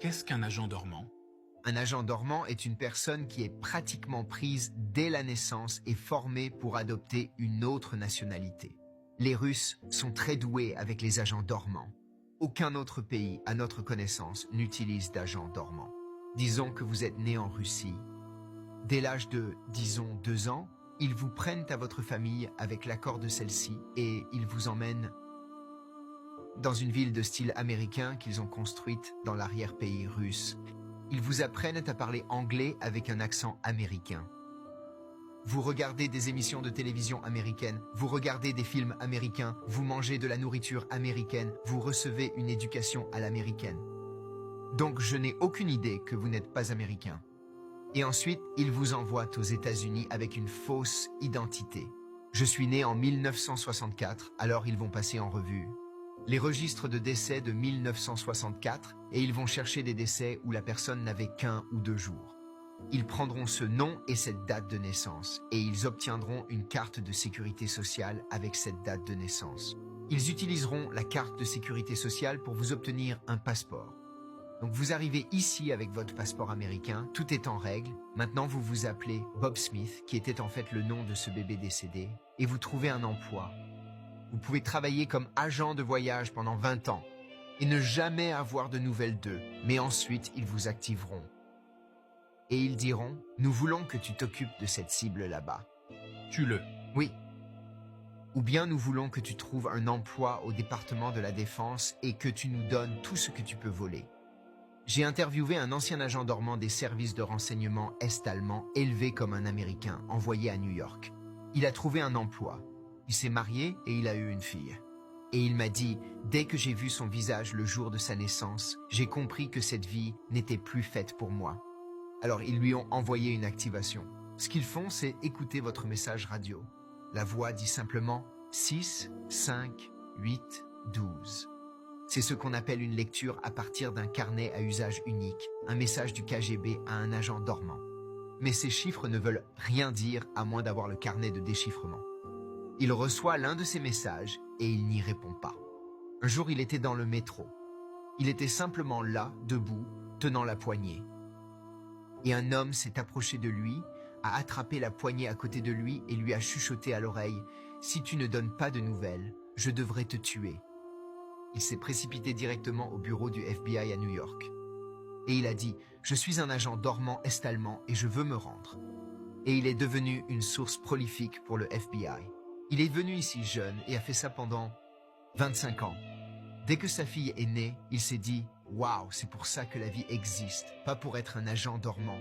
Qu'est-ce qu'un agent dormant? Un agent dormant est une personne qui est pratiquement prise dès la naissance et formée pour adopter une autre nationalité. Les Russes sont très doués avec les agents dormants. Aucun autre pays, à notre connaissance, n'utilise d'agents dormants. Disons que vous êtes né en Russie. Dès l'âge de, disons, 2 ans, ils vous prennent à votre famille avec l'accord de celle-ci et ils vous emmènent dans une ville de style américain qu'ils ont construite dans l'arrière-pays russe. Ils vous apprennent à parler anglais avec un accent américain. Vous regardez des émissions de télévision américaines, vous regardez des films américains, vous mangez de la nourriture américaine, vous recevez une éducation à l'américaine. Donc je n'ai aucune idée que vous n'êtes pas américain. Et ensuite, ils vous envoient aux États-Unis avec une fausse identité. Je suis né en 1964, alors ils vont passer en revue les registres de décès de 1964 et ils vont chercher des décès où la personne n'avait qu'1 ou 2 jours. Ils prendront ce nom et cette date de naissance et ils obtiendront une carte de sécurité sociale avec cette date de naissance. Ils utiliseront la carte de sécurité sociale pour vous obtenir un passeport. Donc vous arrivez ici avec votre passeport américain, tout est en règle. Maintenant vous vous appelez Bob Smith, qui était en fait le nom de ce bébé décédé, et vous trouvez un emploi. Vous pouvez travailler comme agent de voyage pendant 20 ans et ne jamais avoir de nouvelles d'eux, mais ensuite ils vous activeront. Et ils diront, nous voulons que tu t'occupes de cette cible là-bas. Tue-le. Oui. Ou bien nous voulons que tu trouves un emploi au département de la Défense et que tu nous donnes tout ce que tu peux voler. J'ai interviewé un ancien agent dormant des services de renseignement est-allemand élevé comme un Américain, envoyé à New York. Il a trouvé un emploi. Il s'est marié et il a eu une fille. Et il m'a dit, dès que j'ai vu son visage le jour de sa naissance, j'ai compris que cette vie n'était plus faite pour moi. Alors ils lui ont envoyé une activation. Ce qu'ils font, c'est écouter votre message radio. La voix dit simplement 6, 5, 8, 12. C'est ce qu'on appelle une lecture à partir d'un carnet à usage unique, un message du KGB à un agent dormant. Mais ces chiffres ne veulent rien dire à moins d'avoir le carnet de déchiffrement. Il reçoit l'un de ces messages et il n'y répond pas. Un jour, il était dans le métro. Il était simplement là, debout, tenant la poignée. Et un homme s'est approché de lui, a attrapé la poignée à côté de lui et lui a chuchoté à l'oreille « Si tu ne donnes pas de nouvelles, je devrais te tuer ». Il s'est précipité directement au bureau du FBI à New York. Et il a dit « Je suis un agent dormant est-allemand et je veux me rendre ». Et il est devenu une source prolifique pour le FBI. Il est venu ici jeune et a fait ça pendant 25 ans. Dès que sa fille est née, il s'est dit « Waouh, c'est pour ça que la vie existe, pas pour être un agent dormant ».